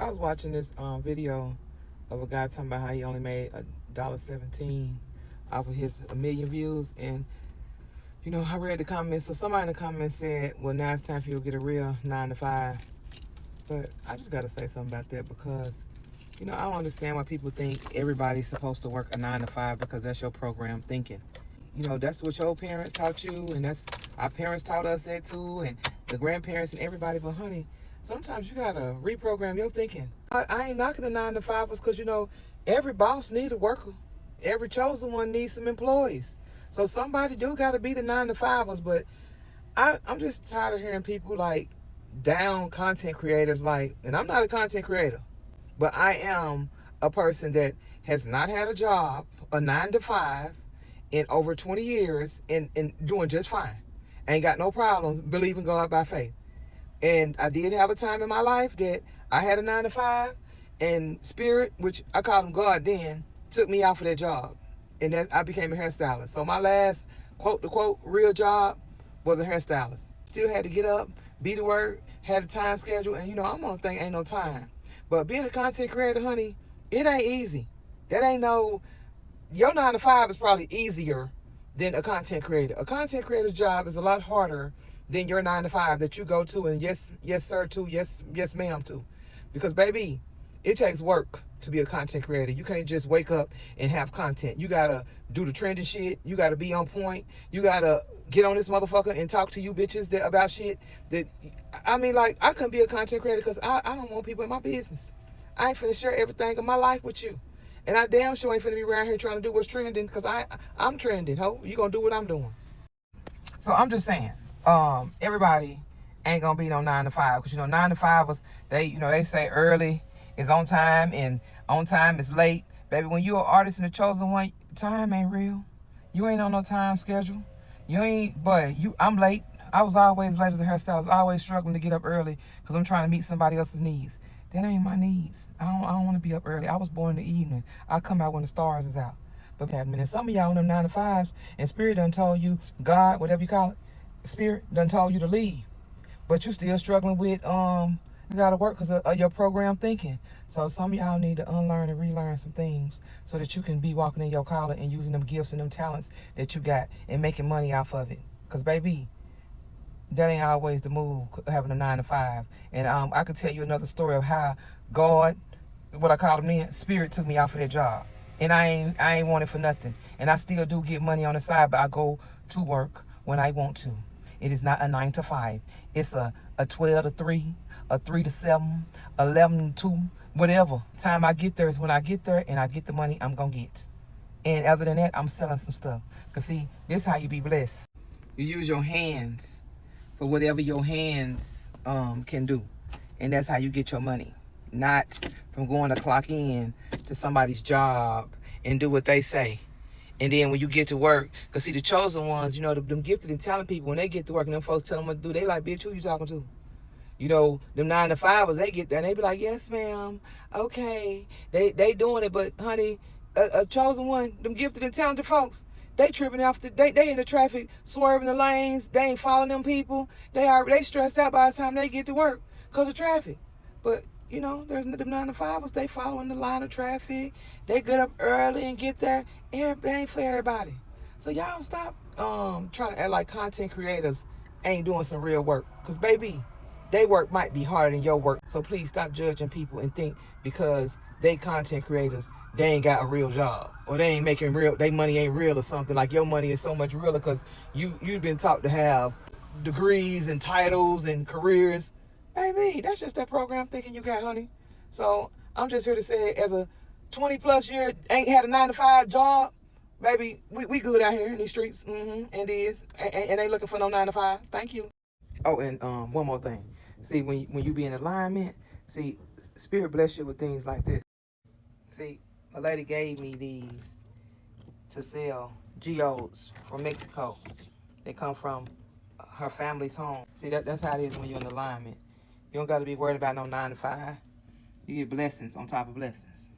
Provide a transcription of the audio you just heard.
I was watching this video of a guy talking about how he only made $1.17 off of his 1 million views. And, you know, I read the comments. So somebody in the comments said, well, now it's time for you to get a real 9 to 5. But I just got to say something about that because, you know, I don't understand why people think everybody's supposed to work a 9 to 5 because that's your program thinking. You know, that's what your parents taught you, and that's our parents taught us that too, and the grandparents and everybody. But honey, sometimes you gotta reprogram your thinking. I ain't knocking the 9 to 5s because, you know, every boss need a worker. Every chosen one needs some employees. So somebody do gotta be the 9 to 5s. But I'm just tired of hearing people like down content creators. Like, and I'm not a content creator, but I am a person that has not had a job, a 9 to 5, in over 20 years and doing just fine. Ain't got no problems believing God by faith. And I did have a time in my life that I had a 9 to 5, and Spirit, which I called him God then, took me out for that job. And then I became a hairstylist. So my last quote-to-quote real job was a hairstylist. Still had to get up, be to work, had a time schedule, and you know, I'm gonna think ain't no time. But being a content creator, honey, it ain't easy. That ain't no, your 9 to 5 is probably easier than a content creator. A content creator's job is a lot harder than your 9 to 5 that you go to and yes sir to, yes ma'am to. Because baby, it takes work to be a content creator. You can't just wake up and have content. You gotta do the trending shit. You gotta be on point. You gotta get on this motherfucker and talk to you bitches about shit that, I mean, like, I couldn't be a content creator because I don't want people in my business. I ain't finna share everything of my life with you. And I damn sure ain't finna be around here trying to do what's trending because I'm trending, ho. You gonna do what I'm doing. So I'm just saying, everybody ain't gonna be no 9 to 5. Because, you know, 9 to 5ers, they say early is on time and on time is late. Baby, when you're an artist and a chosen one, time ain't real. You ain't on no time schedule. I'm late. I was always late as a hairstylist. I was always struggling to get up early because I'm trying to meet somebody else's needs. That ain't my needs. I don't want to be up early. I was born in the evening. I come out when the stars is out. But and some of y'all on them 9 to 5s, and Spirit done told you, God, whatever you call it, Spirit done told you to leave. But you still struggling with, you got to work because of your program thinking. So some of y'all need to unlearn and relearn some things so that you can be walking in your calling and using them gifts and them talents that you got and making money off of it. Because baby, that ain't always the move, having a 9 to 5. And I could tell you another story of how God, what I call him then, Spirit took me out for that job. And I ain't want it for nothing. And I still do get money on the side, but I go to work when I want to. It is not a 9 to 5. It's a 12 to 3, a 3 to 7, 11 to 2, whatever. Time I get there is when I get there and I get the money I'm going to get. And other than that, I'm selling some stuff. Because see, this is how you be blessed. You use your hands for whatever your hands can do. And that's how you get your money. Not from going to clock in to somebody's job and do what they say. And then when you get to work, because see, the chosen ones, you know, them gifted and talented people, when they get to work and them folks tell them what to do, they like, bitch, who you talking to? You know, them 9 to 5ers, they get there and they be like, yes, ma'am, okay. They doing it, but honey, a chosen one, them gifted and talented folks, they tripping after, they in the traffic, swerving the lanes, they ain't following them people. They stressed out by the time they get to work because of traffic. But, you know, there's them 9 to 5ers, they following the line of traffic. They get up early and get there. It ain't for everybody. So y'all stop trying to act like content creators ain't doing some real work. Because, baby, they work might be harder than your work. So please stop judging people and think because they content creators, they ain't got a real job. Or they ain't making real, they money ain't real or something. Like your money is so much realer because you've been taught to have degrees and titles and careers. Baby, that's just that program thinking you got, honey. So I'm just here to say, as a 20 plus year, ain't had a 9 to 5 job, baby, we good out here in these streets. And is. And ain't looking for no 9 to 5. Thank you. Oh, and one more thing. See, when you be in alignment, see, Spirit bless you with things like this. See, a lady gave me these to sell, geodes from Mexico. They come from her family's home. See, that's how it is when you're in alignment. You don't got to be worried about no 9 to 5. You get blessings on top of blessings.